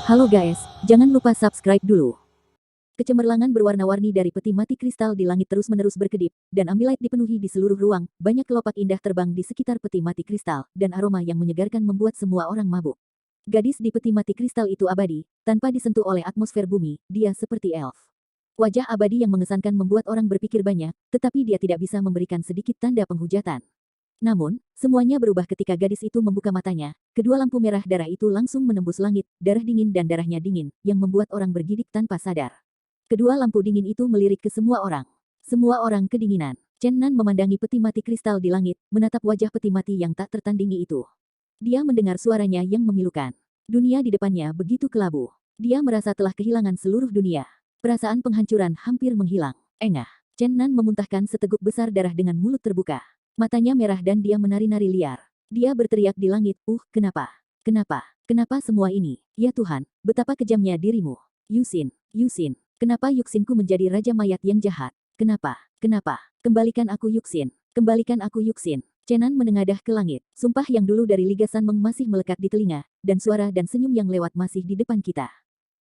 Halo guys, jangan lupa subscribe dulu. Kecemerlangan berwarna-warni dari peti mati kristal di langit terus-menerus berkedip, dan ambilight dipenuhi di seluruh ruang, banyak kelopak indah terbang di sekitar peti mati kristal, dan aroma yang menyegarkan membuat semua orang mabuk. Gadis di peti mati kristal itu abadi, tanpa disentuh oleh atmosfer bumi, dia seperti elf. Wajah abadi yang mengesankan membuat orang berpikir banyak, tetapi dia tidak bisa memberikan sedikit tanda penghujatan. Namun, semuanya berubah ketika gadis itu membuka matanya. Kedua lampu merah darah itu langsung menembus langit, darah dingin dan darahnya dingin, yang membuat orang bergidik tanpa sadar. Kedua lampu dingin itu melirik ke semua orang. Semua orang kedinginan. Chen Nan memandangi peti mati kristal di langit, menatap wajah peti mati yang tak tertandingi itu. Dia mendengar suaranya yang memilukan. Dunia di depannya begitu kelabu. Dia merasa telah kehilangan seluruh dunia. Perasaan penghancuran hampir menghilang. Engah. Chen Nan memuntahkan seteguk besar darah dengan mulut terbuka. Matanya merah dan dia menari-nari liar. Dia berteriak di langit, kenapa? Kenapa? Kenapa semua ini? Ya Tuhan, betapa kejamnya dirimu. Yuxin, Yuxin, kenapa Yuxinku menjadi raja mayat yang jahat? Kenapa? Kenapa? Kembalikan aku Yuxin. Kembalikan aku Yuxin. Chenan menengadah ke langit. Sumpah yang dulu dari Liga Sanmeng masih melekat di telinga, dan suara dan senyum yang lewat masih di depan kita.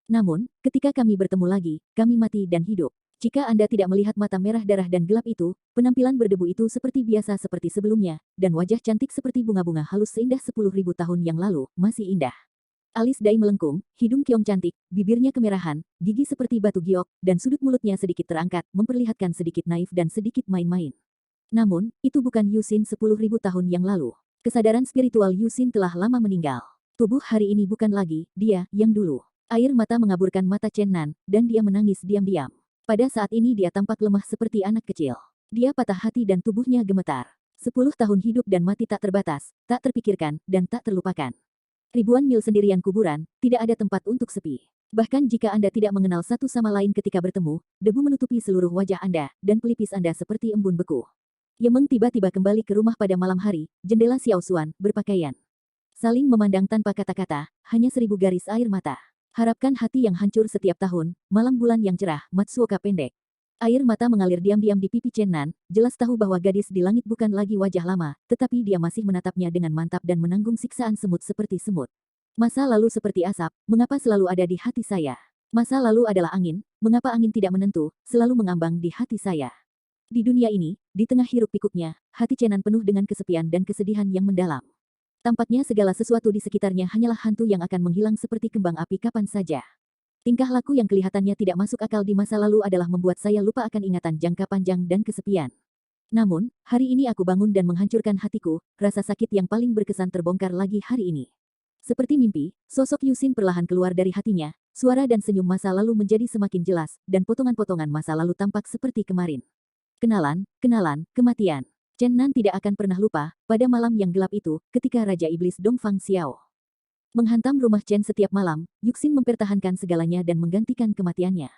Namun, ketika kami bertemu lagi, kami mati dan hidup. Jika Anda tidak melihat mata merah darah dan gelap itu, penampilan berdebu itu seperti biasa seperti sebelumnya, dan wajah cantik seperti bunga-bunga halus seindah 10.000 tahun yang lalu, masih indah. Alis Dai melengkung, hidung Kiong cantik, bibirnya kemerahan, gigi seperti batu giok, dan sudut mulutnya sedikit terangkat, memperlihatkan sedikit naif dan sedikit main-main. Namun, itu bukan Yuxin 10.000 tahun yang lalu. Kesadaran spiritual Yuxin telah lama meninggal. Tubuh hari ini bukan lagi dia yang dulu. Air mata mengaburkan mata Chen Nan, dan dia menangis diam-diam. Pada saat ini dia tampak lemah seperti anak kecil. Dia patah hati dan tubuhnya gemetar. 10 tahun hidup dan mati tak terbatas, tak terpikirkan, dan tak terlupakan. Ribuan mil sendirian kuburan, tidak ada tempat untuk sepi. Bahkan jika Anda tidak mengenal satu sama lain ketika bertemu, debu menutupi seluruh wajah Anda, dan pelipis Anda seperti embun beku. Yemeng tiba-tiba kembali ke rumah pada malam hari, jendela Xiao Xuan, berpakaian. Saling memandang tanpa kata-kata, hanya 1000 garis air mata. Harapkan hati yang hancur setiap tahun, malam bulan yang cerah, Matsuoka pendek. Air mata mengalir diam-diam di pipi Chen Nan, jelas tahu bahwa gadis di langit bukan lagi wajah lama, tetapi dia masih menatapnya dengan mantap dan menanggung siksaan semut seperti semut. Masa lalu seperti asap, mengapa selalu ada di hati saya? Masa lalu adalah angin, mengapa angin tidak menentu, selalu mengambang di hati saya? Di dunia ini, di tengah hiruk pikuknya, hati Chen Nan penuh dengan kesepian dan kesedihan yang mendalam. Tampaknya segala sesuatu di sekitarnya hanyalah hantu yang akan menghilang seperti kembang api kapan saja. Tingkah laku yang kelihatannya tidak masuk akal di masa lalu adalah membuat saya lupa akan ingatan jangka panjang dan kesepian. Namun, hari ini aku bangun dan menghancurkan hatiku, rasa sakit yang paling berkesan terbongkar lagi hari ini. Seperti mimpi, sosok Yuxin perlahan keluar dari hatinya, suara dan senyum masa lalu menjadi semakin jelas, dan potongan-potongan masa lalu tampak seperti kemarin. Kenalan, kenalan, kematian. Chen Nan tidak akan pernah lupa, pada malam yang gelap itu, ketika Raja Iblis Dongfang Xiao menghantam rumah Chen setiap malam, Yuxin mempertahankan segalanya dan menggantikan kematiannya.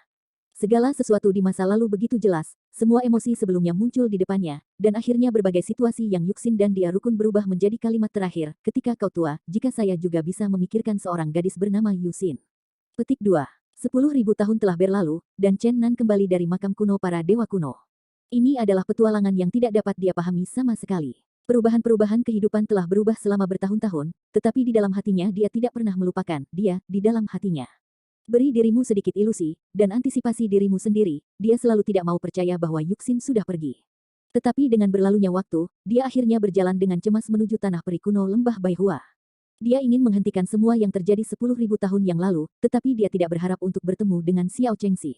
Segala sesuatu di masa lalu begitu jelas, semua emosi sebelumnya muncul di depannya, dan akhirnya berbagai situasi yang Yuxin dan dia rukun berubah menjadi kalimat terakhir, ketika kau tua, jika saya juga bisa memikirkan seorang gadis bernama Yuxin. Petik 2. 10.000 tahun telah berlalu, dan Chen Nan kembali dari makam kuno para dewa kuno. Ini adalah petualangan yang tidak dapat dia pahami sama sekali. Perubahan-perubahan kehidupan telah berubah selama bertahun-tahun, tetapi di dalam hatinya dia tidak pernah melupakan, dia, di dalam hatinya. Beri dirimu sedikit ilusi, dan antisipasi dirimu sendiri, dia selalu tidak mau percaya bahwa Yuxin sudah pergi. Tetapi dengan berlalunya waktu, dia akhirnya berjalan dengan cemas menuju tanah peri kuno lembah Baihua. Dia ingin menghentikan semua yang terjadi 10.000 tahun yang lalu, tetapi dia tidak berharap untuk bertemu dengan Xiao Chengxi.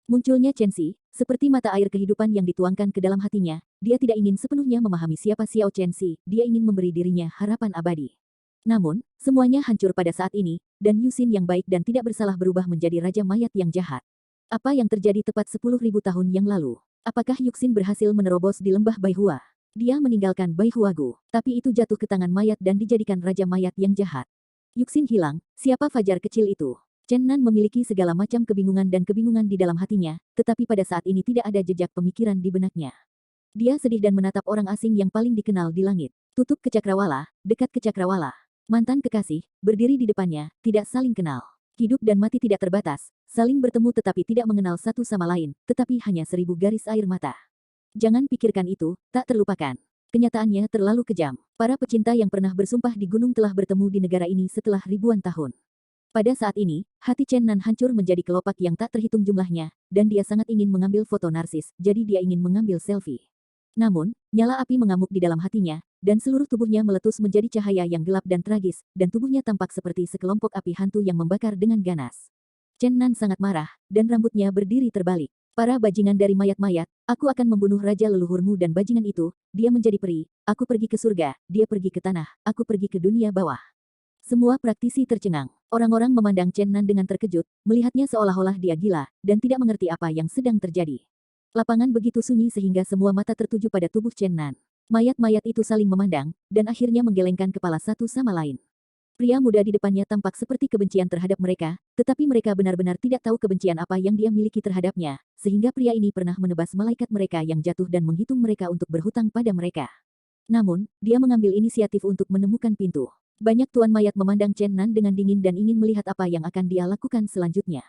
Munculnya Chengxi, seperti mata air kehidupan yang dituangkan ke dalam hatinya, dia tidak ingin sepenuhnya memahami siapa Xiao Chengxi, dia ingin memberi dirinya harapan abadi. Namun, semuanya hancur pada saat ini, dan Yuxin yang baik dan tidak bersalah berubah menjadi raja mayat yang jahat. Apa yang terjadi tepat 10.000 tahun yang lalu? Apakah Yuxin berhasil menerobos di lembah Baihua? Dia meninggalkan Baihuagu, tapi itu jatuh ke tangan mayat dan dijadikan raja mayat yang jahat. Yuxin hilang, siapa fajar kecil itu? Chen Nan memiliki segala macam kebingungan dan kebingungan di dalam hatinya, tetapi pada saat ini tidak ada jejak pemikiran di benaknya. Dia sedih dan menatap orang asing yang paling dikenal di langit. Tutup ke Cakrawala, dekat ke Cakrawala. Mantan kekasih, berdiri di depannya, tidak saling kenal. Hidup dan mati tidak terbatas, saling bertemu tetapi tidak mengenal satu sama lain, tetapi hanya 1000 garis air mata. Jangan pikirkan itu, tak terlupakan. Kenyataannya terlalu kejam. Para pecinta yang pernah bersumpah di gunung telah bertemu di negara ini setelah ribuan tahun. Pada saat ini, hati Chen Nan hancur menjadi kelopak yang tak terhitung jumlahnya, dan dia sangat ingin mengambil foto narsis, jadi dia ingin mengambil selfie. Namun, nyala api mengamuk di dalam hatinya, dan seluruh tubuhnya meletus menjadi cahaya yang gelap dan tragis, dan tubuhnya tampak seperti sekelompok api hantu yang membakar dengan ganas. Chen Nan sangat marah, dan rambutnya berdiri terbalik. Para bajingan dari mayat-mayat, aku akan membunuh raja leluhurmu dan bajingan itu, dia menjadi peri, aku pergi ke surga, dia pergi ke tanah, aku pergi ke dunia bawah. Semua praktisi tercengang. Orang-orang memandang Chen Nan dengan terkejut, melihatnya seolah-olah dia gila, dan tidak mengerti apa yang sedang terjadi. Lapangan begitu sunyi sehingga semua mata tertuju pada tubuh Chen Nan. Mayat-mayat itu saling memandang, dan akhirnya menggelengkan kepala satu sama lain. Pria muda di depannya tampak seperti kebencian terhadap mereka, tetapi mereka benar-benar tidak tahu kebencian apa yang dia miliki terhadapnya, sehingga pria ini pernah menebas malaikat mereka yang jatuh dan menghitung mereka untuk berhutang pada mereka. Namun, dia mengambil inisiatif untuk menemukan pintu. Banyak tuan mayat memandang Chen Nan dengan dingin dan ingin melihat apa yang akan dia lakukan selanjutnya.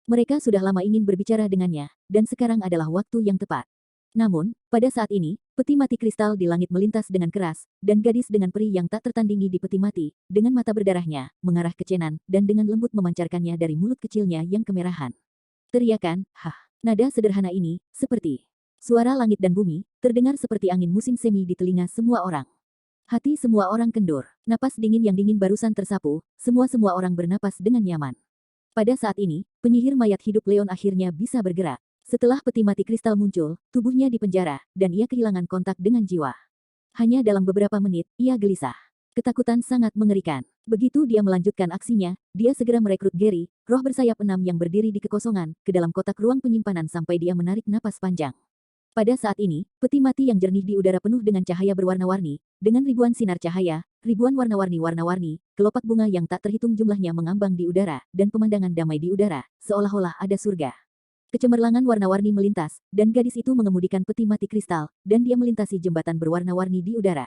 Mereka sudah lama ingin berbicara dengannya, dan sekarang adalah waktu yang tepat. Namun, pada saat ini, peti mati kristal di langit melintas dengan keras, dan gadis dengan peri yang tak tertandingi di peti mati, dengan mata berdarahnya, mengarah ke Chen Nan, dan dengan lembut memancarkannya dari mulut kecilnya yang kemerahan. Teriakan, hah, nada sederhana ini, seperti suara langit dan bumi, terdengar seperti angin musim semi di telinga semua orang. Hati semua orang kendur. Napas dingin yang dingin barusan tersapu, semua orang bernapas dengan nyaman. Pada saat ini, penyihir mayat hidup Leon akhirnya bisa bergerak. Setelah peti mati kristal muncul, tubuhnya dipenjara, dan ia kehilangan kontak dengan jiwa. Hanya dalam beberapa menit, ia gelisah. Ketakutan sangat mengerikan. Begitu dia melanjutkan aksinya, dia segera merekrut Gary, roh bersayap 6 yang berdiri di kekosongan, ke dalam kotak ruang penyimpanan sampai dia menarik napas panjang. Pada saat ini, peti mati yang jernih di udara penuh dengan cahaya berwarna-warni, dengan ribuan sinar cahaya, ribuan warna-warni, kelopak bunga yang tak terhitung jumlahnya mengambang di udara, dan pemandangan damai di udara, seolah-olah ada surga. Kecemerlangan warna-warni melintas, dan gadis itu mengemudikan peti mati kristal, dan dia melintasi jembatan berwarna-warni di udara.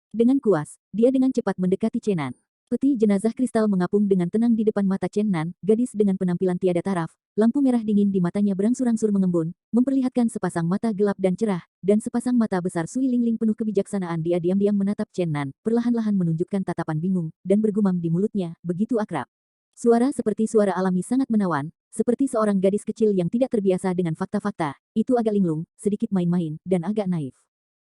Dengan kuas, dia dengan cepat mendekati Chen Nan. Peti jenazah kristal mengapung dengan tenang di depan mata Chen Nan, gadis dengan penampilan tiada taraf, lampu merah dingin di matanya berangsur-angsur mengembun, memperlihatkan sepasang mata gelap dan cerah, dan sepasang mata besar Sui Lingling penuh kebijaksanaan. Dia diam-diam menatap Chen Nan, perlahan-lahan menunjukkan tatapan bingung, dan bergumam di mulutnya, begitu akrab. Suara seperti suara alami sangat menawan, seperti seorang gadis kecil yang tidak terbiasa dengan fakta-fakta, itu agak linglung, sedikit main-main, dan agak naif.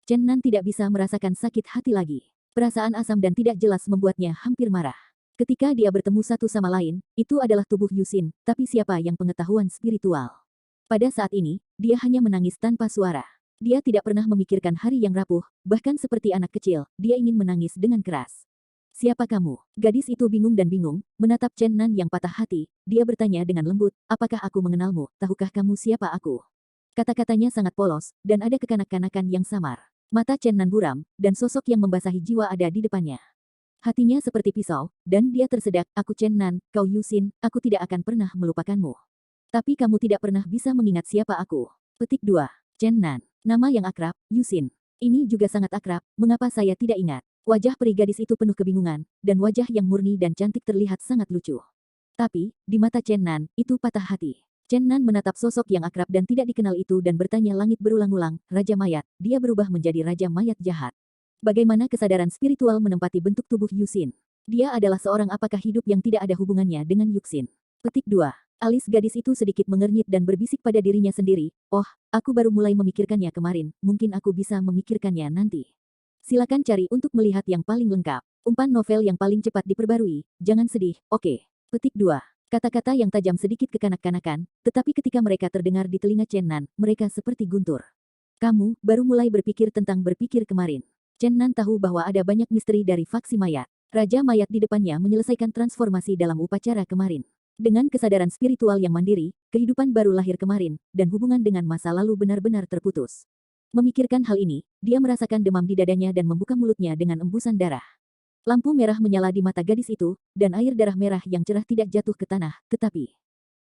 Chen Nan tidak bisa merasakan sakit hati lagi. Perasaan asam dan tidak jelas membuatnya hampir marah. Ketika dia bertemu satu sama lain, itu adalah tubuh Yusin, tapi siapa yang pengetahuan spiritual? Pada saat ini, dia hanya menangis tanpa suara. Dia tidak pernah memikirkan hari yang rapuh, bahkan seperti anak kecil, dia ingin menangis dengan keras. Siapa kamu? Gadis itu bingung dan bingung, menatap Chen Nan yang patah hati, dia bertanya dengan lembut, apakah aku mengenalmu, tahukah kamu siapa aku? Kata-katanya sangat polos, dan ada kekanak-kanakan yang samar. Mata Chen Nan buram, dan sosok yang membasahi jiwa ada di depannya. Hatinya seperti pisau, dan dia tersedak, aku Chen Nan, kau Yusin, aku tidak akan pernah melupakanmu. Tapi kamu tidak pernah bisa mengingat siapa aku. Petik 2. Chen Nan. Nama yang akrab, Yusin. Ini juga sangat akrab, mengapa saya tidak ingat? Wajah peri gadis itu penuh kebingungan, dan wajah yang murni dan cantik terlihat sangat lucu. Tapi, di mata Chen Nan, itu patah hati. Chen Nan menatap sosok yang akrab dan tidak dikenal itu dan bertanya langit berulang-ulang, Raja Mayat, dia berubah menjadi Raja Mayat jahat. Bagaimana kesadaran spiritual menempati bentuk tubuh Yusin? Dia adalah seorang apakah hidup yang tidak ada hubungannya dengan Yuxin? Petik 2. Alis gadis itu sedikit mengernyit dan berbisik pada dirinya sendiri, oh, aku baru mulai memikirkannya kemarin, mungkin aku bisa memikirkannya nanti. Silakan cari untuk melihat yang paling lengkap. Umpan novel yang paling cepat diperbarui, jangan sedih, oke. Petik 2. Kata-kata yang tajam sedikit kekanak-kanakan, tetapi ketika mereka terdengar di telinga Chen Nan, mereka seperti guntur. Kamu baru mulai berpikir tentang berpikir kemarin. Chen Nan tahu bahwa ada banyak misteri dari faksi mayat. Raja mayat di depannya menyelesaikan transformasi dalam upacara kemarin. Dengan kesadaran spiritual yang mandiri, kehidupan baru lahir kemarin, dan hubungan dengan masa lalu benar-benar terputus. Memikirkan hal ini, dia merasakan demam di dadanya dan membuka mulutnya dengan embusan darah. Lampu merah menyala di mata gadis itu, dan air darah merah yang cerah tidak jatuh ke tanah, tetapi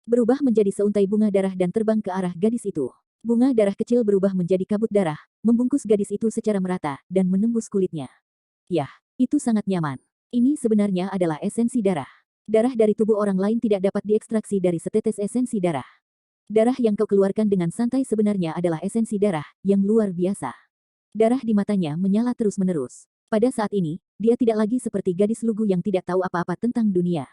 berubah menjadi seuntai bunga darah dan terbang ke arah gadis itu. Bunga darah kecil berubah menjadi kabut darah, membungkus gadis itu secara merata, dan menembus kulitnya. Yah, itu sangat nyaman. Ini sebenarnya adalah esensi darah. Darah dari tubuh orang lain tidak dapat diekstraksi dari setetes esensi darah. Darah yang kau keluarkan dengan santai sebenarnya adalah esensi darah, yang luar biasa. Darah di matanya menyala terus-menerus. Pada saat ini, dia tidak lagi seperti gadis lugu yang tidak tahu apa-apa tentang dunia.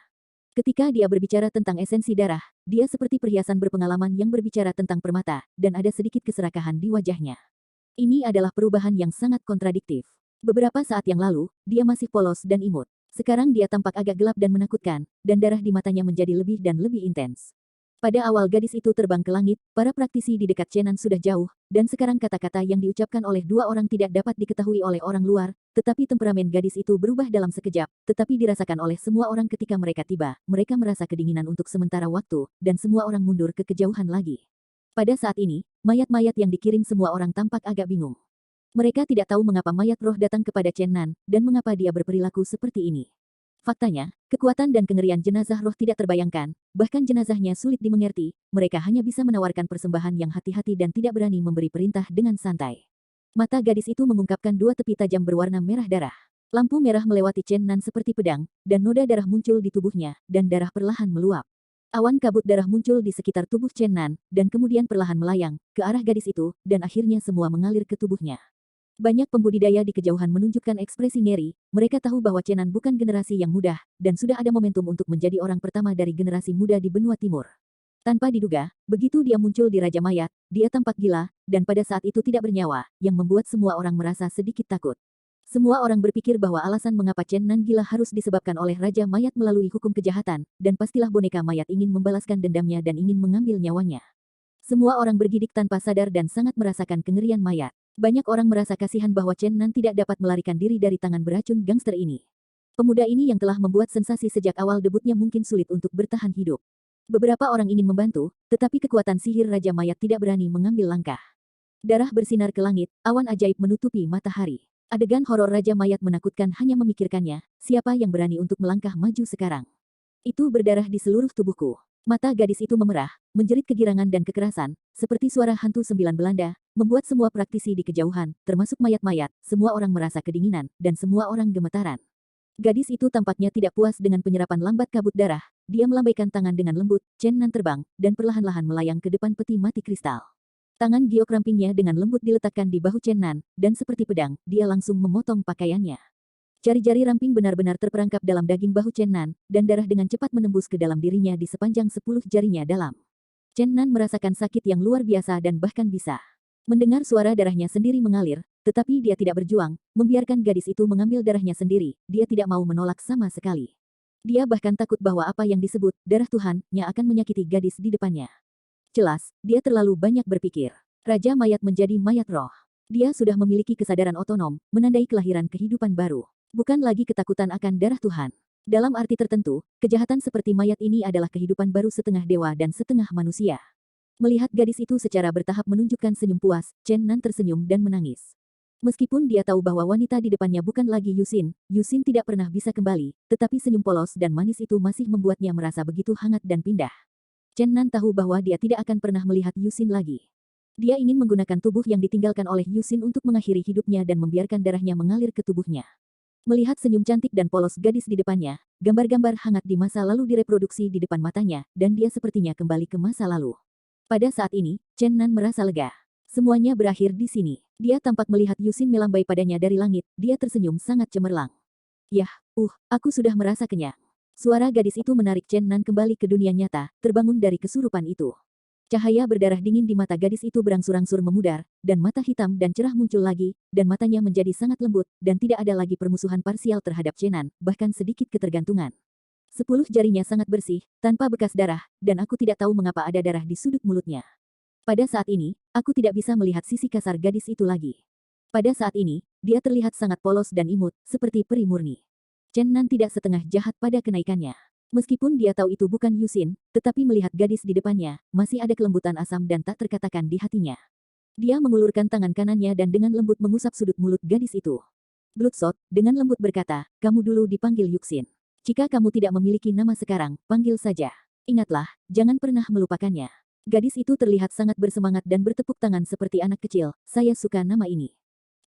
Ketika dia berbicara tentang esensi darah, dia seperti perhiasan berpengalaman yang berbicara tentang permata, dan ada sedikit keserakahan di wajahnya. Ini adalah perubahan yang sangat kontradiktif. Beberapa saat yang lalu, dia masih polos dan imut. Sekarang dia tampak agak gelap dan menakutkan, dan darah di matanya menjadi lebih dan lebih intens. Pada awal gadis itu terbang ke langit, para praktisi di dekat Chenan sudah jauh, dan sekarang kata-kata yang diucapkan oleh dua orang tidak dapat diketahui oleh orang luar, tetapi temperamen gadis itu berubah dalam sekejap, tetapi dirasakan oleh semua orang ketika mereka tiba. Mereka merasa kedinginan untuk sementara waktu, dan semua orang mundur ke kejauhan lagi. Pada saat ini, mayat-mayat yang dikirim semua orang tampak agak bingung. Mereka tidak tahu mengapa mayat roh datang kepada Chenan, dan mengapa dia berperilaku seperti ini. Faktanya, kekuatan dan kengerian jenazah roh tidak terbayangkan, bahkan jenazahnya sulit dimengerti, mereka hanya bisa menawarkan persembahan yang hati-hati dan tidak berani memberi perintah dengan santai. Mata gadis itu mengungkapkan dua tepi tajam berwarna merah darah. Lampu merah melewati Chenan seperti pedang, dan noda darah muncul di tubuhnya, dan darah perlahan meluap. Awan kabut darah muncul di sekitar tubuh Chenan, dan kemudian perlahan melayang ke arah gadis itu, dan akhirnya semua mengalir ke tubuhnya. Banyak pembudidaya di kejauhan menunjukkan ekspresi ngeri, mereka tahu bahwa Chenan bukan generasi yang mudah, dan sudah ada momentum untuk menjadi orang pertama dari generasi muda di benua timur. Tanpa diduga, begitu dia muncul di Raja Mayat, dia tampak gila, dan pada saat itu tidak bernyawa, yang membuat semua orang merasa sedikit takut. Semua orang berpikir bahwa alasan mengapa Chenan gila harus disebabkan oleh Raja Mayat melalui hukum kejahatan, dan pastilah boneka mayat ingin membalaskan dendamnya dan ingin mengambil nyawanya. Semua orang bergidik tanpa sadar dan sangat merasakan kengerian mayat. Banyak orang merasa kasihan bahwa Chenan tidak dapat melarikan diri dari tangan beracun gangster ini. Pemuda ini yang telah membuat sensasi sejak awal debutnya mungkin sulit untuk bertahan hidup. Beberapa orang ingin membantu, tetapi kekuatan sihir Raja Mayat tidak berani mengambil langkah. Darah bersinar ke langit, awan ajaib menutupi matahari. Adegan horor Raja Mayat menakutkan hanya memikirkannya, siapa yang berani untuk melangkah maju sekarang. Itu berdarah di seluruh tubuhku. Mata gadis itu memerah, menjerit kegirangan dan kekerasan, seperti suara hantu sembilan Belanda, membuat semua praktisi di kejauhan, termasuk mayat-mayat, semua orang merasa kedinginan, dan semua orang gemetaran. Gadis itu tampaknya tidak puas dengan penyerapan lambat kabut darah, dia melambaikan tangan dengan lembut, Chenan terbang, dan perlahan-lahan melayang ke depan peti mati kristal. Tangan giok rampingnya dengan lembut diletakkan di bahu Chenan, dan seperti pedang, dia langsung memotong pakaiannya. Jari-jari ramping benar-benar terperangkap dalam daging bahu Chenan, dan darah dengan cepat menembus ke dalam dirinya di sepanjang 10 jarinya dalam. Chenan merasakan sakit yang luar biasa dan bahkan bisa mendengar suara darahnya sendiri mengalir, tetapi dia tidak berjuang, membiarkan gadis itu mengambil darahnya sendiri, dia tidak mau menolak sama sekali. Dia bahkan takut bahwa apa yang disebut darah Tuhan-nya akan menyakiti gadis di depannya. Jelas, dia terlalu banyak berpikir. Raja Mayat menjadi mayat roh. Dia sudah memiliki kesadaran otonom, menandai kelahiran kehidupan baru. Bukan lagi ketakutan akan darah Tuhan. Dalam arti tertentu, kejahatan seperti mayat ini adalah kehidupan baru setengah dewa dan setengah manusia. Melihat gadis itu secara bertahap menunjukkan senyum puas, Chenan tersenyum dan menangis. Meskipun dia tahu bahwa wanita di depannya bukan lagi Yusin, Yusin tidak pernah bisa kembali, tetapi senyum polos dan manis itu masih membuatnya merasa begitu hangat dan pindah. Chenan tahu bahwa dia tidak akan pernah melihat Yusin lagi. Dia ingin menggunakan tubuh yang ditinggalkan oleh Yusin untuk mengakhiri hidupnya dan membiarkan darahnya mengalir ke tubuhnya. Melihat senyum cantik dan polos gadis di depannya, gambar-gambar hangat di masa lalu direproduksi di depan matanya, dan dia sepertinya kembali ke masa lalu. Pada saat ini, Chenan merasa lega. Semuanya berakhir di sini. Dia tampak melihat Yusin melambai padanya dari langit, dia tersenyum sangat cemerlang. Yah, aku sudah merasa kenyang. Suara gadis itu menarik Chenan kembali ke dunia nyata, terbangun dari kesurupan itu. Cahaya berdarah dingin di mata gadis itu berangsur-angsur memudar, dan mata hitam dan cerah muncul lagi, dan matanya menjadi sangat lembut, dan tidak ada lagi permusuhan parsial terhadap Chenan, bahkan sedikit ketergantungan. 10 jarinya sangat bersih, tanpa bekas darah, dan aku tidak tahu mengapa ada darah di sudut mulutnya. Pada saat ini, aku tidak bisa melihat sisi kasar gadis itu lagi. Pada saat ini, dia terlihat sangat polos dan imut, seperti peri murni. Chenan tidak setengah jahat pada kenaikannya. Meskipun dia tahu itu bukan Yusin, tetapi melihat gadis di depannya, masih ada kelembutan asam dan tak terkatakan di hatinya. Dia mengulurkan tangan kanannya dan dengan lembut mengusap sudut mulut gadis itu. Bloodshot, dengan lembut berkata, kamu dulu dipanggil Yuxin. Jika kamu tidak memiliki nama sekarang, panggil saja. Ingatlah, jangan pernah melupakannya. Gadis itu terlihat sangat bersemangat dan bertepuk tangan seperti anak kecil, saya suka nama ini.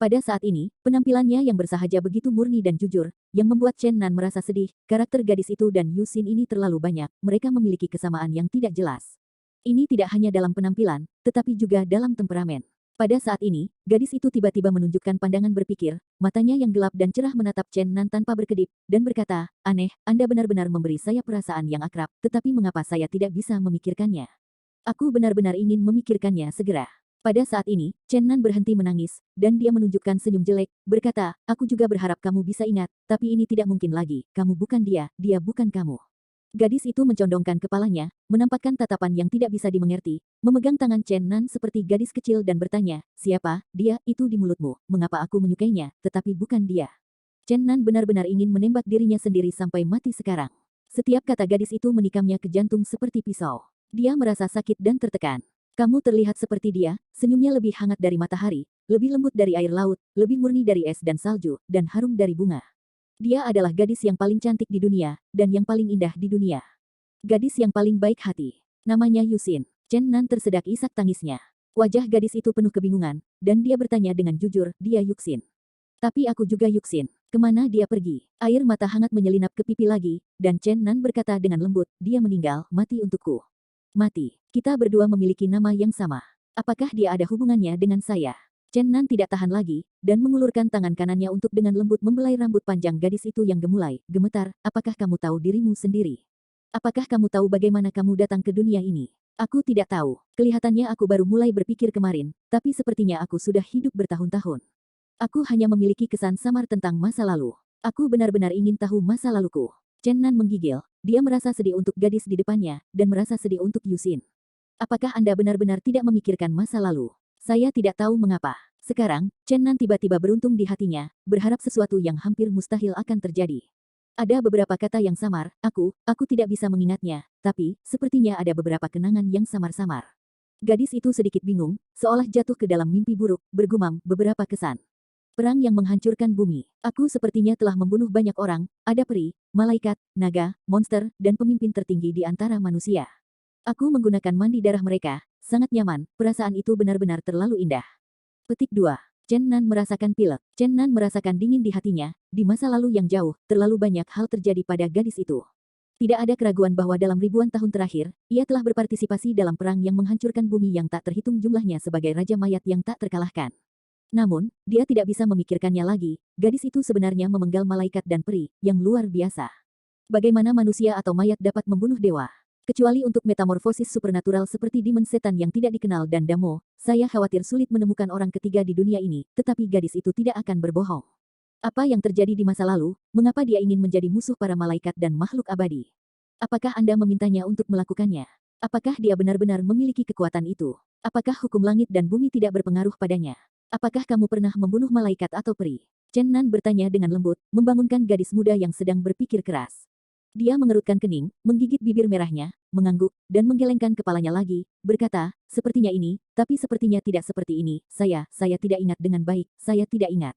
Pada saat ini, penampilannya yang bersahaja begitu murni dan jujur, yang membuat Chenan merasa sedih, karakter gadis itu dan Yusin ini terlalu banyak, mereka memiliki kesamaan yang tidak jelas. Ini tidak hanya dalam penampilan, tetapi juga dalam temperamen. Pada saat ini, gadis itu tiba-tiba menunjukkan pandangan berpikir, matanya yang gelap dan cerah menatap Chen Nan tanpa berkedip, dan berkata, aneh, Anda benar-benar memberi saya perasaan yang akrab, tetapi mengapa saya tidak bisa memikirkannya? Aku benar-benar ingin memikirkannya segera. Pada saat ini, Chen Nan berhenti menangis, dan dia menunjukkan senyum jelek, berkata, aku juga berharap kamu bisa ingat, tapi ini tidak mungkin lagi, kamu bukan dia bukan kamu. Gadis itu mencondongkan kepalanya, menampakkan tatapan yang tidak bisa dimengerti, memegang tangan Chen Nan seperti gadis kecil dan bertanya, siapa, dia, itu di mulutmu, mengapa aku menyukainya, tetapi bukan dia. Chen Nan benar-benar ingin menembak dirinya sendiri sampai mati sekarang. Setiap kata gadis itu menikamnya ke jantung seperti pisau. Dia merasa sakit dan tertekan. Kamu terlihat seperti dia, senyumnya lebih hangat dari matahari, lebih lembut dari air laut, lebih murni dari es dan salju, dan harum dari bunga. Dia adalah gadis yang paling cantik di dunia, dan yang paling indah di dunia. Gadis yang paling baik hati. Namanya Yusin. Chen Nan tersedak isak tangisnya. Wajah gadis itu penuh kebingungan, dan dia bertanya dengan jujur, dia Yuxin. Tapi aku juga Yuxin. Kemana dia pergi? Air mata hangat menyelinap ke pipi lagi, dan Chen Nan berkata dengan lembut, dia meninggal, mati untukku. Mati. Kita berdua memiliki nama yang sama. Apakah dia ada hubungannya dengan saya? Chen Nan tidak tahan lagi, dan mengulurkan tangan kanannya untuk dengan lembut membelai rambut panjang gadis itu yang gemulai, gemetar, apakah kamu tahu dirimu sendiri? Apakah kamu tahu bagaimana kamu datang ke dunia ini? Aku tidak tahu. Kelihatannya aku baru mulai berpikir kemarin, tapi sepertinya aku sudah hidup bertahun-tahun. Aku hanya memiliki kesan samar tentang masa lalu. Aku benar-benar ingin tahu masa laluku. Chen Nan menggigil, dia merasa sedih untuk gadis di depannya, dan merasa sedih untuk Yusin. Apakah Anda benar-benar tidak memikirkan masa lalu? Saya tidak tahu mengapa. Sekarang, Chen Nan tiba-tiba beruntung di hatinya, berharap sesuatu yang hampir mustahil akan terjadi. Ada beberapa kata yang samar, aku tidak bisa mengingatnya, tapi, sepertinya ada beberapa kenangan yang samar-samar. Gadis itu sedikit bingung, seolah jatuh ke dalam mimpi buruk, bergumam, beberapa kesan. Perang yang menghancurkan bumi. Aku sepertinya telah membunuh banyak orang, ada peri, malaikat, naga, monster, dan pemimpin tertinggi di antara manusia. Aku menggunakan mandi darah mereka, sangat nyaman, perasaan itu benar-benar terlalu indah. Petik 2. Chen Nan merasakan pilek. Chen Nan merasakan dingin di hatinya, di masa lalu yang jauh, terlalu banyak hal terjadi pada gadis itu. Tidak ada keraguan bahwa dalam ribuan tahun terakhir, ia telah berpartisipasi dalam perang yang menghancurkan bumi yang tak terhitung jumlahnya sebagai raja mayat yang tak terkalahkan. Namun, dia tidak bisa memikirkannya lagi, gadis itu sebenarnya memenggal malaikat dan peri, yang luar biasa. Bagaimana manusia atau mayat dapat membunuh dewa? Kecuali untuk metamorfosis supernatural seperti demon setan yang tidak dikenal dan Damo, saya khawatir sulit menemukan orang ketiga di dunia ini, tetapi gadis itu tidak akan berbohong. Apa yang terjadi di masa lalu, mengapa dia ingin menjadi musuh para malaikat dan makhluk abadi? Apakah Anda memintanya untuk melakukannya? Apakah dia benar-benar memiliki kekuatan itu? Apakah hukum langit dan bumi tidak berpengaruh padanya? Apakah kamu pernah membunuh malaikat atau peri? Chen Nan bertanya dengan lembut, membangunkan gadis muda yang sedang berpikir keras. Dia mengerutkan kening, menggigit bibir merahnya, mengangguk, dan menggelengkan kepalanya lagi, berkata, sepertinya ini, tapi sepertinya tidak seperti ini, saya tidak ingat dengan baik, saya tidak ingat.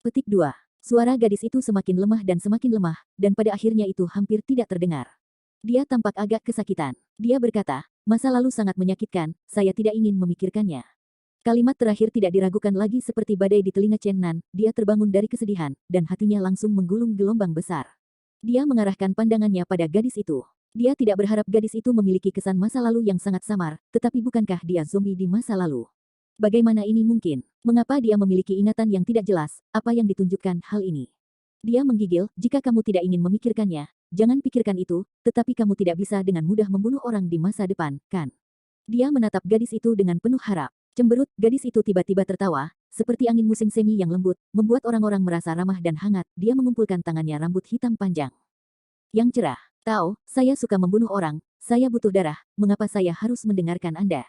Petik 2. Suara gadis itu semakin lemah dan pada akhirnya itu hampir tidak terdengar. Dia tampak agak kesakitan. Dia berkata, masa lalu sangat menyakitkan, saya tidak ingin memikirkannya. Kalimat terakhir tidak diragukan lagi seperti badai di telinga Chen Nan, dia terbangun dari kesedihan, dan hatinya langsung menggulung gelombang besar. Dia mengarahkan pandangannya pada gadis itu. Dia tidak berharap gadis itu memiliki kesan masa lalu yang sangat samar, tetapi bukankah dia zombie di masa lalu? Bagaimana ini mungkin? Mengapa dia memiliki ingatan yang tidak jelas? Apa yang ditunjukkan hal ini? Dia menggigil, jika kamu tidak ingin memikirkannya, jangan pikirkan itu, tetapi kamu tidak bisa dengan mudah membunuh orang di masa depan, kan? Dia menatap gadis itu dengan penuh harap. Cemberut, gadis itu tiba-tiba tertawa, seperti angin musim semi yang lembut, membuat orang-orang merasa ramah dan hangat. Dia mengumpulkan tangannya rambut hitam panjang yang cerah. Tahu, saya suka membunuh orang, saya butuh darah, mengapa saya harus mendengarkan Anda?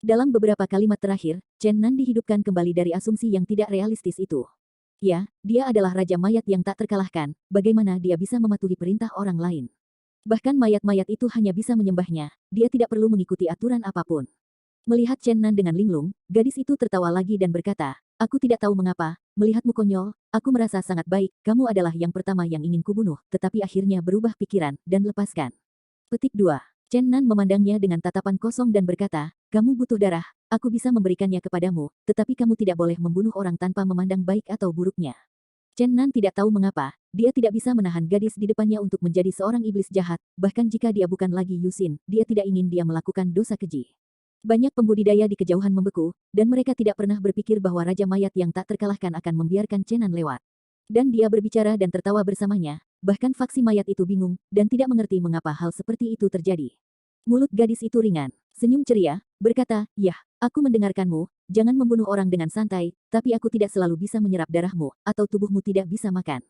Dalam beberapa kalimat terakhir, Chen Nan dihidupkan kembali dari asumsi yang tidak realistis itu. Ya, dia adalah raja mayat yang tak terkalahkan, bagaimana dia bisa mematuhi perintah orang lain? Bahkan mayat-mayat itu hanya bisa menyembahnya, dia tidak perlu mengikuti aturan apapun. Melihat Chen Nan dengan linglung, gadis itu tertawa lagi dan berkata, aku tidak tahu mengapa, melihatmu konyol, aku merasa sangat baik, kamu adalah yang pertama yang ingin kubunuh, tetapi akhirnya berubah pikiran, dan lepaskan. Petik 2. Chen Nan memandangnya dengan tatapan kosong dan berkata, kamu butuh darah, aku bisa memberikannya kepadamu, tetapi kamu tidak boleh membunuh orang tanpa memandang baik atau buruknya. Chen Nan tidak tahu mengapa, dia tidak bisa menahan gadis di depannya untuk menjadi seorang iblis jahat, bahkan jika dia bukan lagi Yusin, dia tidak ingin dia melakukan dosa keji. Banyak pembudidaya di kejauhan membeku, dan mereka tidak pernah berpikir bahwa Raja Mayat yang tak terkalahkan akan membiarkan Chenan lewat. Dan dia berbicara dan tertawa bersamanya, bahkan faksi mayat itu bingung, dan tidak mengerti mengapa hal seperti itu terjadi. Mulut gadis itu ringan, senyum ceria, berkata, "Yah, aku mendengarkanmu, jangan membunuh orang dengan santai, tapi aku tidak selalu bisa menyerap darahmu, atau tubuhmu tidak bisa makan.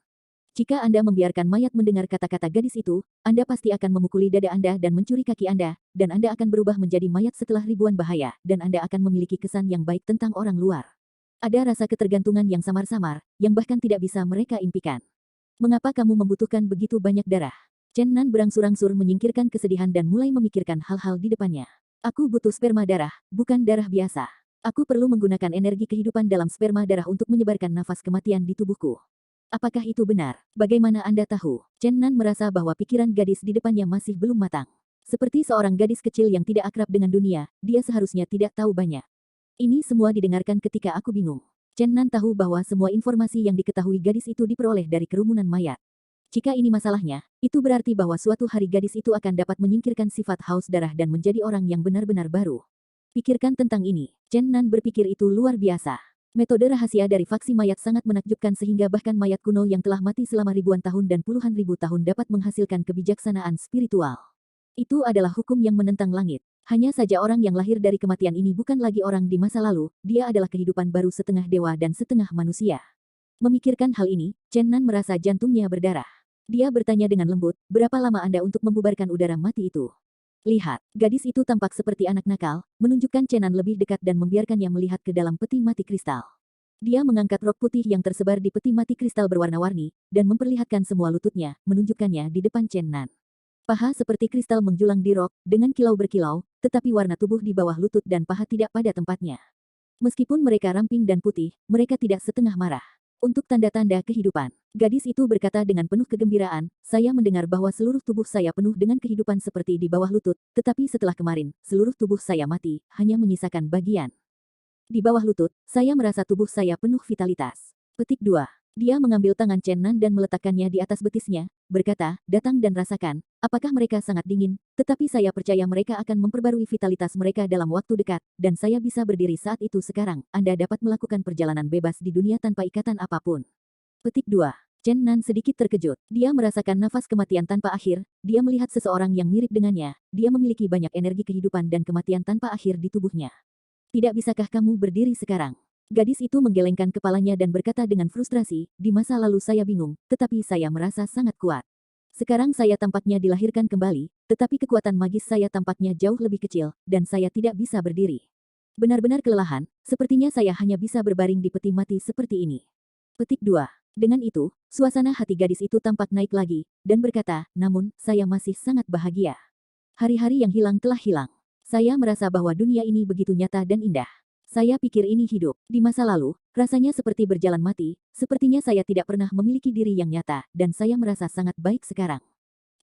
Jika Anda membiarkan mayat mendengar kata-kata gadis itu, Anda pasti akan memukuli dada Anda dan mencuri kaki Anda, dan Anda akan berubah menjadi mayat setelah ribuan bahaya, dan Anda akan memiliki kesan yang baik tentang orang luar. Ada rasa ketergantungan yang samar-samar, yang bahkan tidak bisa mereka impikan. Mengapa kamu membutuhkan begitu banyak darah?" Chen Nan berangsur-angsur menyingkirkan kesedihan dan mulai memikirkan hal-hal di depannya. "Aku butuh sperma darah, bukan darah biasa. Aku perlu menggunakan energi kehidupan dalam sperma darah untuk menyebarkan nafas kematian di tubuhku." "Apakah itu benar? Bagaimana Anda tahu?" Chen Nan merasa bahwa pikiran gadis di depannya masih belum matang. Seperti seorang gadis kecil yang tidak akrab dengan dunia, dia seharusnya tidak tahu banyak. "Ini semua didengarkan ketika aku bingung." Chen Nan tahu bahwa semua informasi yang diketahui gadis itu diperoleh dari kerumunan mayat. Jika ini masalahnya, itu berarti bahwa suatu hari gadis itu akan dapat menyingkirkan sifat haus darah dan menjadi orang yang benar-benar baru. Pikirkan tentang ini. Chen Nan berpikir itu luar biasa. Metode rahasia dari faksi mayat sangat menakjubkan sehingga bahkan mayat kuno yang telah mati selama ribuan tahun dan puluhan ribu tahun dapat menghasilkan kebijaksanaan spiritual. Itu adalah hukum yang menentang langit. Hanya saja orang yang lahir dari kematian ini bukan lagi orang di masa lalu, dia adalah kehidupan baru setengah dewa dan setengah manusia. Memikirkan hal ini, Chen Nan merasa jantungnya berdarah. Dia bertanya dengan lembut, "Berapa lama Anda untuk membubarkan udara mati itu?" Lihat, gadis itu tampak seperti anak nakal, menunjukkan Chen Nan lebih dekat dan membiarkannya melihat ke dalam peti mati kristal. Dia mengangkat rok putih yang tersebar di peti mati kristal berwarna-warni, dan memperlihatkan semua lututnya, menunjukkannya di depan Chen Nan. Paha seperti kristal menjulang di rok, dengan kilau berkilau, tetapi warna tubuh di bawah lutut dan paha tidak pada tempatnya. Meskipun mereka ramping dan putih, mereka tidak setengah marah. "Untuk tanda-tanda kehidupan," gadis itu berkata dengan penuh kegembiraan, "Saya mendengar bahwa seluruh tubuh saya penuh dengan kehidupan seperti di bawah lutut, tetapi setelah kemarin, seluruh tubuh saya mati, hanya menyisakan bagian. Di bawah lutut, saya merasa tubuh saya penuh vitalitas." Petik 2. Dia mengambil tangan Chen Nan dan meletakkannya di atas betisnya, berkata, "Datang dan rasakan, apakah mereka sangat dingin, tetapi saya percaya mereka akan memperbarui vitalitas mereka dalam waktu dekat, dan saya bisa berdiri saat itu sekarang, Anda dapat melakukan perjalanan bebas di dunia tanpa ikatan apapun." Petik 2. Chen Nan sedikit terkejut. Dia merasakan nafas kematian tanpa akhir, dia melihat seseorang yang mirip dengannya, dia memiliki banyak energi kehidupan dan kematian tanpa akhir di tubuhnya. "Tidak bisakah kamu berdiri sekarang?" Gadis itu menggelengkan kepalanya dan berkata dengan frustrasi, "Di masa lalu saya bingung, tetapi saya merasa sangat kuat. Sekarang saya tampaknya dilahirkan kembali, tetapi kekuatan magis saya tampaknya jauh lebih kecil, dan saya tidak bisa berdiri. Benar-benar kelelahan, sepertinya saya hanya bisa berbaring di peti mati seperti ini." Petik 2. Dengan itu, suasana hati gadis itu tampak naik lagi, dan berkata, "Namun, saya masih sangat bahagia. Hari-hari yang hilang telah hilang. Saya merasa bahwa dunia ini begitu nyata dan indah. Saya pikir ini hidup. Di masa lalu, rasanya seperti berjalan mati, sepertinya saya tidak pernah memiliki diri yang nyata, dan saya merasa sangat baik sekarang."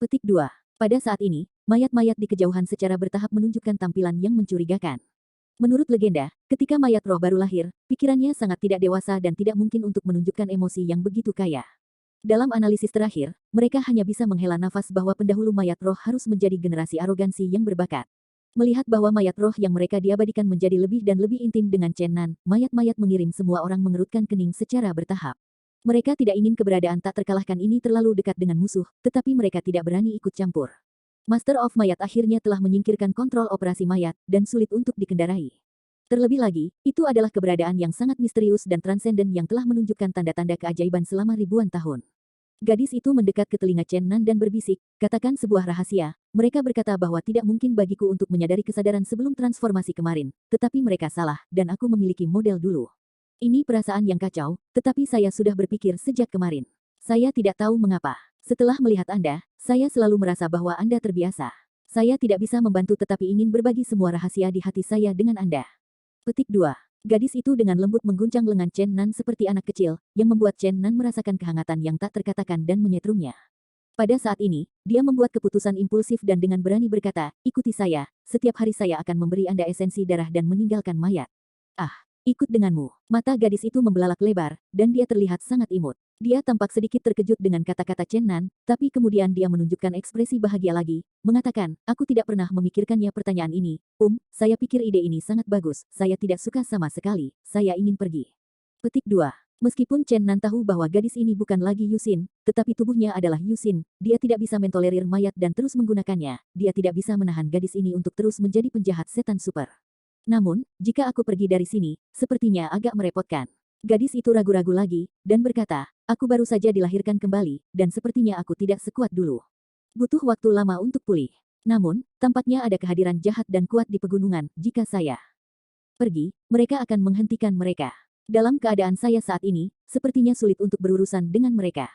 Petik 2. Pada saat ini, mayat-mayat di kejauhan secara bertahap menunjukkan tampilan yang mencurigakan. Menurut legenda, ketika mayat roh baru lahir, pikirannya sangat tidak dewasa dan tidak mungkin untuk menunjukkan emosi yang begitu kaya. Dalam analisis terakhir, mereka hanya bisa menghela nafas bahwa pendahulu mayat roh harus menjadi generasi arogansi yang berbakat. Melihat bahwa mayat roh yang mereka diabadikan menjadi lebih dan lebih intim dengan Chen Nan, mayat-mayat mengirim semua orang mengerutkan kening secara bertahap. Mereka tidak ingin keberadaan tak terkalahkan ini terlalu dekat dengan musuh, tetapi mereka tidak berani ikut campur. Master of Mayat akhirnya telah menyingkirkan kontrol operasi mayat, dan sulit untuk dikendarai. Terlebih lagi, itu adalah keberadaan yang sangat misterius dan transenden yang telah menunjukkan tanda-tanda keajaiban selama ribuan tahun. Gadis itu mendekat ke telinga Chen Nan dan berbisik, "Katakan sebuah rahasia." Mereka berkata bahwa tidak mungkin bagiku untuk menyadari kesadaran sebelum transformasi kemarin, tetapi mereka salah, dan aku memiliki model dulu. Ini perasaan yang kacau, tetapi saya sudah berpikir sejak kemarin. Saya tidak tahu mengapa. Setelah melihat Anda, saya selalu merasa bahwa Anda terbiasa. Saya tidak bisa membantu tetapi ingin berbagi semua rahasia di hati saya dengan Anda. Petik 2. Gadis itu dengan lembut mengguncang lengan Chen Nan seperti anak kecil, yang membuat Chen Nan merasakan kehangatan yang tak terkatakan dan menyetrumnya. Pada saat ini, dia membuat keputusan impulsif dan dengan berani berkata, "Ikuti saya, setiap hari saya akan memberi Anda esensi darah dan meninggalkan mayat." "Ah, ikut denganmu." Mata gadis itu membelalak lebar, dan dia terlihat sangat imut. Dia tampak sedikit terkejut dengan kata-kata Chen Nan, tapi kemudian dia menunjukkan ekspresi bahagia lagi, mengatakan, aku tidak pernah memikirkannya pertanyaan ini. Saya pikir ide ini sangat bagus, saya tidak suka sama sekali, saya ingin pergi. Petik 2. Meskipun Chen Nan tahu bahwa gadis ini bukan lagi Yusin, tetapi tubuhnya adalah Yusin, dia tidak bisa mentolerir mayat dan terus menggunakannya, dia tidak bisa menahan gadis ini untuk terus menjadi penjahat setan super. Namun, jika aku pergi dari sini, sepertinya agak merepotkan. Gadis itu ragu-ragu lagi, dan berkata, aku baru saja dilahirkan kembali, dan sepertinya aku tidak sekuat dulu. Butuh waktu lama untuk pulih. Namun, tampaknya ada kehadiran jahat dan kuat di pegunungan, jika saya pergi, mereka akan menghentikan mereka. Dalam keadaan saya saat ini, sepertinya sulit untuk berurusan dengan mereka.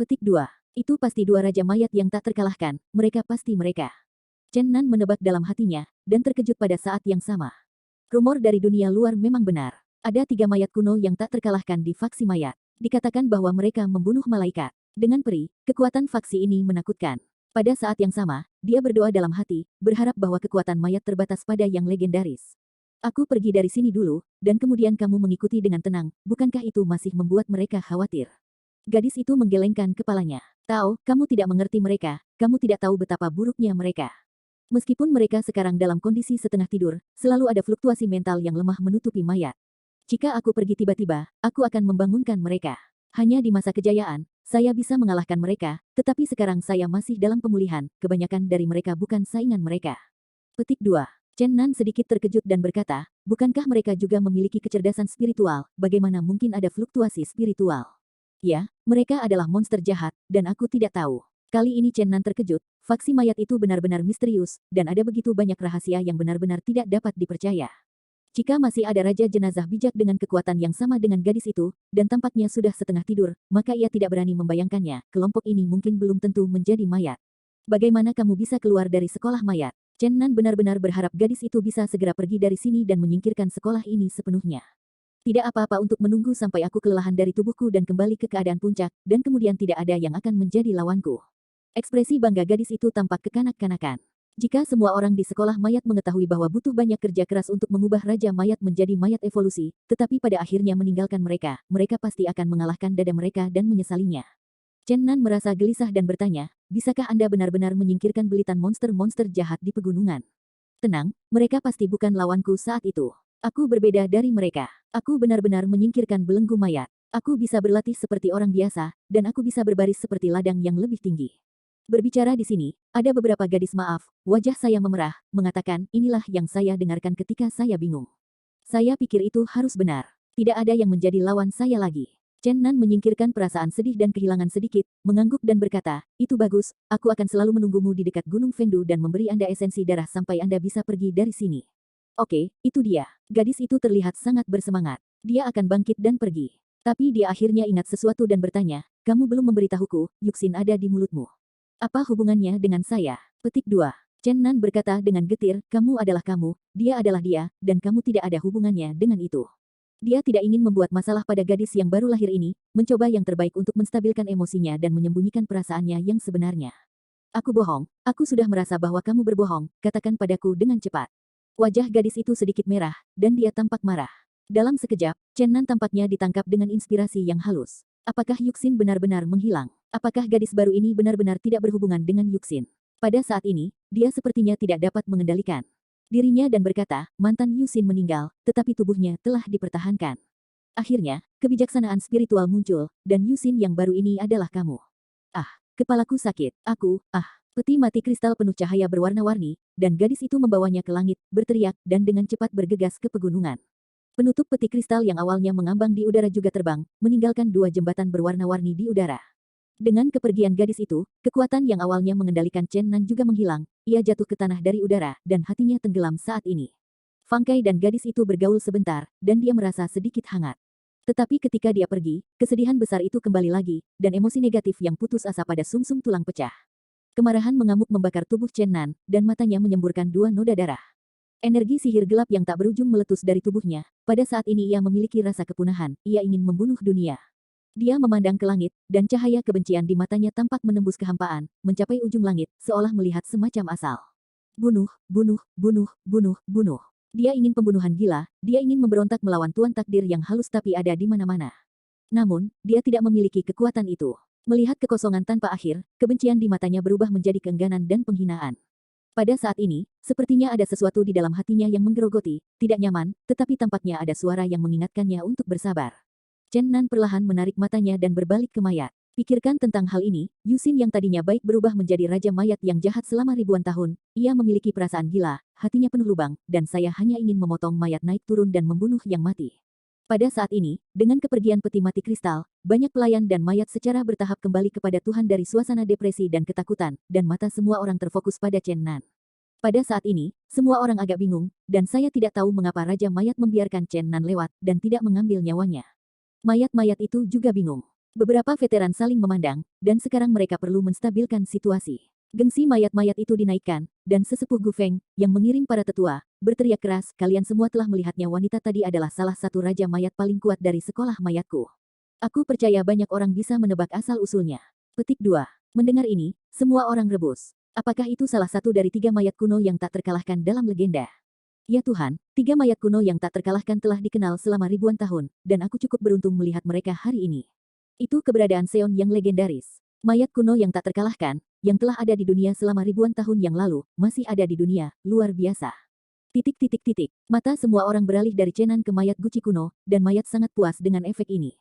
Petik 2. Itu pasti dua raja mayat yang tak terkalahkan, mereka pasti mereka. Chen Nan menebak dalam hatinya, dan terkejut pada saat yang sama. Rumor dari dunia luar memang benar. Ada 3 mayat kuno yang tak terkalahkan di faksi mayat. Dikatakan bahwa mereka membunuh malaikat. Dengan peri, kekuatan faksi ini menakutkan. Pada saat yang sama, dia berdoa dalam hati, berharap bahwa kekuatan mayat terbatas pada yang legendaris. Aku pergi dari sini dulu, dan kemudian kamu mengikuti dengan tenang, bukankah itu masih membuat mereka khawatir? Gadis itu menggelengkan kepalanya. Tahu, kamu tidak mengerti mereka, kamu tidak tahu betapa buruknya mereka. Meskipun mereka sekarang dalam kondisi setengah tidur, selalu ada fluktuasi mental yang lemah menutupi mayat. Jika aku pergi tiba-tiba, aku akan membangunkan mereka. Hanya di masa kejayaan, saya bisa mengalahkan mereka, tetapi sekarang saya masih dalam pemulihan, kebanyakan dari mereka bukan saingan mereka. Petik 2. Chen Nan sedikit terkejut dan berkata, bukankah mereka juga memiliki kecerdasan spiritual, bagaimana mungkin ada fluktuasi spiritual? Ya, mereka adalah monster jahat, dan aku tidak tahu. Kali ini Chen Nan terkejut, faksi mayat itu benar-benar misterius, dan ada begitu banyak rahasia yang benar-benar tidak dapat dipercaya. Jika masih ada raja jenazah bijak dengan kekuatan yang sama dengan gadis itu, dan tampaknya sudah setengah tidur, maka ia tidak berani membayangkannya, kelompok ini mungkin belum tentu menjadi mayat. Bagaimana kamu bisa keluar dari sekolah mayat? Chen Nan benar-benar berharap gadis itu bisa segera pergi dari sini dan menyingkirkan sekolah ini sepenuhnya. Tidak apa-apa untuk menunggu sampai aku kelelahan dari tubuhku dan kembali ke keadaan puncak, dan kemudian tidak ada yang akan menjadi lawanku. Ekspresi bangga gadis itu tampak kekanak-kanakan. Jika semua orang di sekolah mayat mengetahui bahwa butuh banyak kerja keras untuk mengubah raja mayat menjadi mayat evolusi, tetapi pada akhirnya meninggalkan mereka, mereka pasti akan mengalahkan dada mereka dan menyesalinya. Chen Nan merasa gelisah dan bertanya, bisakah Anda benar-benar menyingkirkan belitan monster-monster jahat di pegunungan? Tenang, mereka pasti bukan lawanku saat itu. Aku berbeda dari mereka. Aku benar-benar menyingkirkan belenggu mayat. Aku bisa berlatih seperti orang biasa, dan aku bisa berbaris seperti ladang yang lebih tinggi. Berbicara di sini, ada beberapa gadis wajah saya memerah, mengatakan, inilah yang saya dengarkan ketika saya bingung. Saya pikir itu harus benar. Tidak ada yang menjadi lawan saya lagi. Chen Nan menyingkirkan perasaan sedih dan kehilangan sedikit, mengangguk dan berkata, itu bagus, aku akan selalu menunggumu di dekat Gunung Fengdu dan memberi Anda esensi darah sampai Anda bisa pergi dari sini. Oke, itu dia. Gadis itu terlihat sangat bersemangat. Dia akan bangkit dan pergi. Tapi dia akhirnya ingat sesuatu dan bertanya, kamu belum memberitahuku, Yuxin ada di mulutmu. Apa hubungannya dengan saya? Petik 2. Chen Nan berkata dengan getir, kamu adalah kamu, dia adalah dia, dan kamu tidak ada hubungannya dengan itu. Dia tidak ingin membuat masalah pada gadis yang baru lahir ini, mencoba yang terbaik untuk menstabilkan emosinya dan menyembunyikan perasaannya yang sebenarnya. Aku bohong, aku sudah merasa bahwa kamu berbohong, katakan padaku dengan cepat. Wajah gadis itu sedikit merah, dan dia tampak marah. Dalam sekejap, Chen Nan tampaknya ditangkap dengan inspirasi yang halus. Apakah Yuxin benar-benar menghilang? Apakah gadis baru ini benar-benar tidak berhubungan dengan Yuxin? Pada saat ini, dia sepertinya tidak dapat mengendalikan dirinya dan berkata, mantan Yuxin meninggal, tetapi tubuhnya telah dipertahankan. Akhirnya, kebijaksanaan spiritual muncul, dan Yuxin yang baru ini adalah kamu. Ah, kepalaku sakit. Peti mati kristal penuh cahaya berwarna-warni, dan gadis itu membawanya ke langit, berteriak, dan dengan cepat bergegas ke pegunungan. Penutup peti kristal yang awalnya mengambang di udara juga terbang, meninggalkan 2 jembatan berwarna-warni di udara. Dengan kepergian gadis itu, kekuatan yang awalnya mengendalikan Chen Nan juga menghilang, ia jatuh ke tanah dari udara, dan hatinya tenggelam saat ini. Fang Kai dan gadis itu bergaul sebentar, dan dia merasa sedikit hangat. Tetapi ketika dia pergi, kesedihan besar itu kembali lagi, dan emosi negatif yang putus asa pada sumsum tulang pecah. Kemarahan mengamuk membakar tubuh Chen Nan, dan matanya menyemburkan 2 noda darah. Energi sihir gelap yang tak berujung meletus dari tubuhnya. Pada saat ini ia memiliki rasa kepunahan, ia ingin membunuh dunia. Dia memandang ke langit, dan cahaya kebencian di matanya tampak menembus kehampaan, mencapai ujung langit, seolah melihat semacam asal. Bunuh, bunuh, bunuh, bunuh, bunuh. Dia ingin pembunuhan gila, dia ingin memberontak melawan tuan takdir yang halus tapi ada di mana-mana. Namun, dia tidak memiliki kekuatan itu. Melihat kekosongan tanpa akhir, kebencian di matanya berubah menjadi keengganan dan penghinaan. Pada saat ini, sepertinya ada sesuatu di dalam hatinya yang menggerogoti, tidak nyaman, tetapi tampaknya ada suara yang mengingatkannya untuk bersabar. Chen Nan perlahan menarik matanya dan berbalik ke mayat. Pikirkan tentang hal ini, Yusin yang tadinya baik berubah menjadi raja mayat yang jahat selama ribuan tahun. Ia memiliki perasaan gila, hatinya penuh lubang, dan saya hanya ingin memotong mayat naik turun dan membunuh yang mati. Pada saat ini, dengan kepergian peti mati kristal, banyak pelayan dan mayat secara bertahap kembali kepada Tuhan dari suasana depresi dan ketakutan, dan mata semua orang terfokus pada Chen Nan. Pada saat ini, semua orang agak bingung, dan saya tidak tahu mengapa Raja Mayat membiarkan Chen Nan lewat dan tidak mengambil nyawanya. Mayat-mayat itu juga bingung. Beberapa veteran saling memandang, dan sekarang mereka perlu menstabilkan situasi. Gengsi mayat-mayat itu dinaikkan, dan sesepuh Gu Feng, yang mengiring para tetua, berteriak keras, kalian semua telah melihatnya, wanita tadi adalah salah satu raja mayat paling kuat dari sekolah mayatku. Aku percaya banyak orang bisa menebak asal-usulnya. Petik 2. Mendengar ini, semua orang rebus. Apakah itu salah satu dari 3 mayat kuno yang tak terkalahkan dalam legenda? Ya Tuhan, 3 mayat kuno yang tak terkalahkan telah dikenal selama ribuan tahun, dan aku cukup beruntung melihat mereka hari ini. Itu keberadaan Seon yang legendaris. Mayat kuno yang tak terkalahkan, yang telah ada di dunia selama ribuan tahun yang lalu, masih ada di dunia, luar biasa. Mata semua orang beralih dari Chen Nan ke mayat Guci kuno, dan mayat sangat puas dengan efek ini.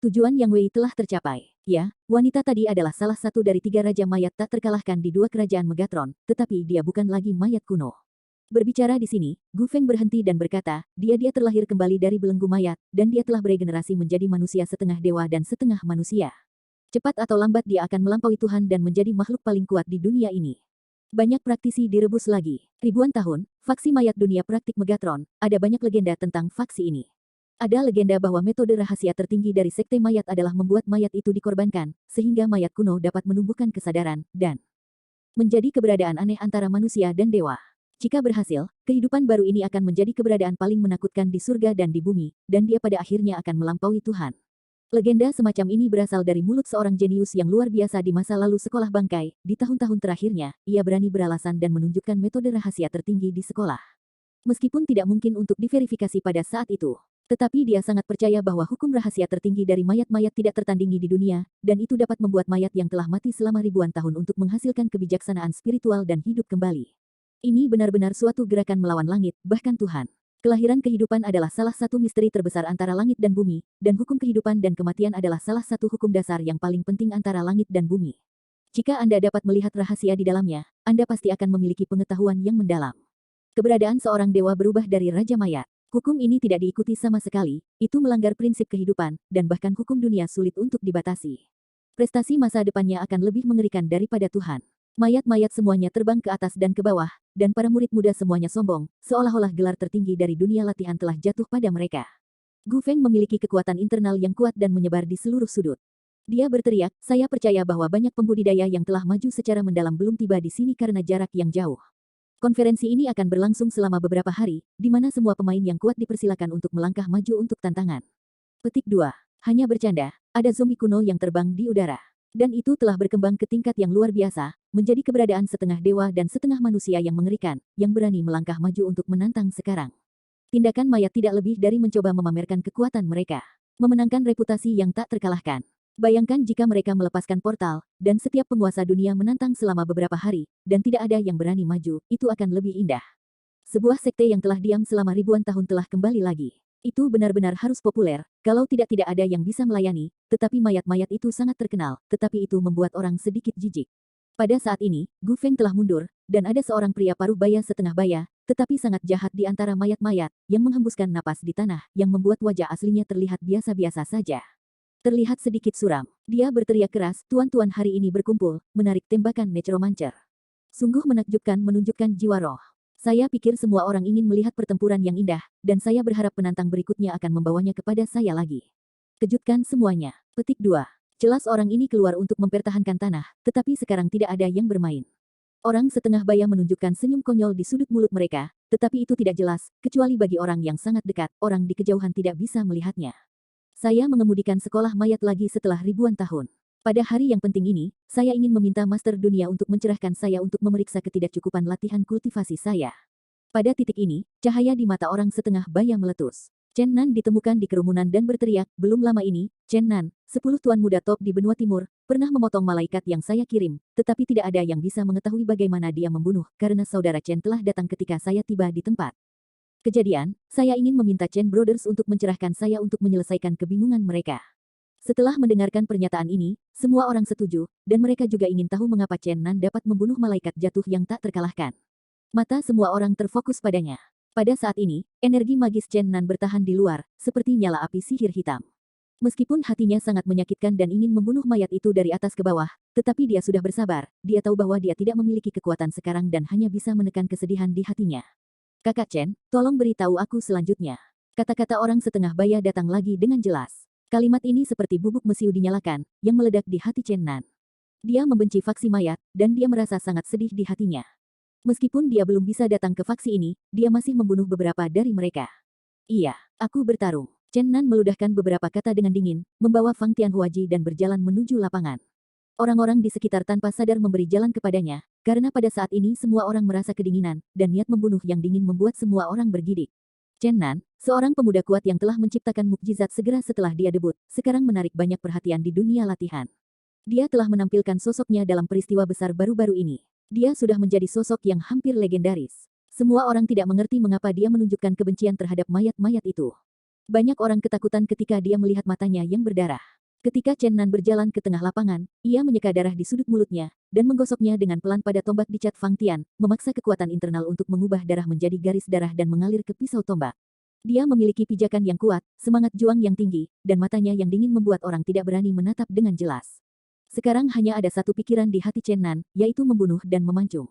Tujuan Yang Wei telah tercapai. Ya, wanita tadi adalah salah satu dari 3 raja mayat tak terkalahkan di 2 kerajaan Megatron, tetapi dia bukan lagi mayat kuno. Berbicara di sini, Gu Feng berhenti dan berkata, dia terlahir kembali dari belenggu mayat, dan dia telah beregenerasi menjadi manusia setengah dewa dan setengah manusia. Cepat atau lambat dia akan melampaui Tuhan dan menjadi makhluk paling kuat di dunia ini. Banyak praktisi direbus lagi. Ribuan tahun, faksi mayat dunia praktik Megatron, ada banyak legenda tentang faksi ini. Ada legenda bahwa metode rahasia tertinggi dari sekte mayat adalah membuat mayat itu dikorbankan, sehingga mayat kuno dapat menumbuhkan kesadaran, dan menjadi keberadaan aneh antara manusia dan dewa. Jika berhasil, kehidupan baru ini akan menjadi keberadaan paling menakutkan di surga dan di bumi, dan dia pada akhirnya akan melampaui Tuhan. Legenda semacam ini berasal dari mulut seorang jenius yang luar biasa di masa lalu sekolah bangkai. Di tahun-tahun terakhirnya, ia berani beralasan dan menunjukkan metode rahasia tertinggi di sekolah. Meskipun tidak mungkin untuk diverifikasi pada saat itu. Tetapi dia sangat percaya bahwa hukum rahasia tertinggi dari mayat-mayat tidak tertandingi di dunia, dan itu dapat membuat mayat yang telah mati selama ribuan tahun untuk menghasilkan kebijaksanaan spiritual dan hidup kembali. Ini benar-benar suatu gerakan melawan langit, bahkan Tuhan. Kelahiran kehidupan adalah salah satu misteri terbesar antara langit dan bumi, dan hukum kehidupan dan kematian adalah salah satu hukum dasar yang paling penting antara langit dan bumi. Jika Anda dapat melihat rahasia di dalamnya, Anda pasti akan memiliki pengetahuan yang mendalam. Keberadaan seorang dewa berubah dari Raja Mayat. Hukum ini tidak diikuti sama sekali, itu melanggar prinsip kehidupan, dan bahkan hukum dunia sulit untuk dibatasi. Prestasi masa depannya akan lebih mengerikan daripada Tuhan. Mayat-mayat semuanya terbang ke atas dan ke bawah, dan para murid muda semuanya sombong, seolah-olah gelar tertinggi dari dunia latihan telah jatuh pada mereka. Gu Feng memiliki kekuatan internal yang kuat dan menyebar di seluruh sudut. Dia berteriak, saya percaya bahwa banyak pembudidaya yang telah maju secara mendalam belum tiba di sini karena jarak yang jauh. Konferensi ini akan berlangsung selama beberapa hari, di mana semua pemain yang kuat dipersilakan untuk melangkah maju untuk tantangan. Petik 2. Hanya bercanda, ada zombie kuno yang terbang di udara. Dan itu telah berkembang ke tingkat yang luar biasa, menjadi keberadaan setengah dewa dan setengah manusia yang mengerikan, yang berani melangkah maju untuk menantang sekarang. Tindakan mayat tidak lebih dari mencoba memamerkan kekuatan mereka. Memenangkan reputasi yang tak terkalahkan. Bayangkan jika mereka melepaskan portal, dan setiap penguasa dunia menantang selama beberapa hari, dan tidak ada yang berani maju, itu akan lebih indah. Sebuah sekte yang telah diam selama ribuan tahun telah kembali lagi. Itu benar-benar harus populer, kalau tidak ada yang bisa melayani, tetapi mayat-mayat itu sangat terkenal, tetapi itu membuat orang sedikit jijik. Pada saat ini, Gu Feng telah mundur, dan ada seorang pria paruh baya setengah baya, tetapi sangat jahat di antara mayat-mayat, yang menghembuskan napas di tanah, yang membuat wajah aslinya terlihat biasa-biasa saja. Terlihat sedikit suram. Dia berteriak keras, tuan-tuan hari ini berkumpul, menarik tembakan necromancer. Sungguh menakjubkan menunjukkan jiwa roh. Saya pikir semua orang ingin melihat pertempuran yang indah, dan saya berharap penantang berikutnya akan membawanya kepada saya lagi. Kejutkan semuanya. Petik 2. Jelas orang ini keluar untuk mempertahankan tanah, tetapi sekarang tidak ada yang bermain. Orang setengah baya menunjukkan senyum konyol di sudut mulut mereka, tetapi itu tidak jelas, kecuali bagi orang yang sangat dekat, orang di kejauhan tidak bisa melihatnya. Saya mengemudikan sekolah mayat lagi setelah ribuan tahun. Pada hari yang penting ini, saya ingin meminta Master Dunia untuk mencerahkan saya untuk memeriksa ketidakcukupan latihan kultivasi saya. Pada titik ini, cahaya di mata orang setengah baya meletus. Chen Nan ditemukan di kerumunan dan berteriak, belum lama ini, Chen Nan, 10 tuan muda top di benua timur, pernah memotong malaikat yang saya kirim, tetapi tidak ada yang bisa mengetahui bagaimana dia membunuh, karena saudara Chen telah datang ketika saya tiba di tempat kejadian. Saya ingin meminta Chen Brothers untuk mencerahkan saya untuk menyelesaikan kebingungan mereka. Setelah mendengarkan pernyataan ini, semua orang setuju, dan mereka juga ingin tahu mengapa Chen Nan dapat membunuh malaikat jatuh yang tak terkalahkan. Mata semua orang terfokus padanya. Pada saat ini, energi magis Chen Nan bertahan di luar, seperti nyala api sihir hitam. Meskipun hatinya sangat menyakitkan dan ingin membunuh mayat itu dari atas ke bawah, tetapi dia sudah bersabar. Dia tahu bahwa dia tidak memiliki kekuatan sekarang dan hanya bisa menekan kesedihan di hatinya. Kakak Chen, tolong beritahu aku selanjutnya. Kata-kata orang setengah baya datang lagi dengan jelas. Kalimat ini seperti bubuk mesiu dinyalakan, yang meledak di hati Chen Nan. Dia membenci faksi mayat, dan dia merasa sangat sedih di hatinya. Meskipun dia belum bisa datang ke faksi ini, dia masih membunuh beberapa dari mereka. Iya, aku bertarung. Chen Nan meludahkan beberapa kata dengan dingin, membawa Fang Tianhuaji dan berjalan menuju lapangan. Orang-orang di sekitar tanpa sadar memberi jalan kepadanya, karena pada saat ini semua orang merasa kedinginan, dan niat membunuh yang dingin membuat semua orang bergidik. Chen Nan, seorang pemuda kuat yang telah menciptakan mukjizat segera setelah dia debut, sekarang menarik banyak perhatian di dunia latihan. Dia telah menampilkan sosoknya dalam peristiwa besar baru-baru ini. Dia sudah menjadi sosok yang hampir legendaris. Semua orang tidak mengerti mengapa dia menunjukkan kebencian terhadap mayat-mayat itu. Banyak orang ketakutan ketika dia melihat matanya yang berdarah. Ketika Chen Nan berjalan ke tengah lapangan, ia menyeka darah di sudut mulutnya, dan menggosoknya dengan pelan pada tombak dicat Fang Tian, memaksa kekuatan internal untuk mengubah darah menjadi garis darah dan mengalir ke pisau tombak. Dia memiliki pijakan yang kuat, semangat juang yang tinggi, dan matanya yang dingin membuat orang tidak berani menatap dengan jelas. Sekarang hanya ada satu pikiran di hati Chen Nan, yaitu membunuh dan memancung.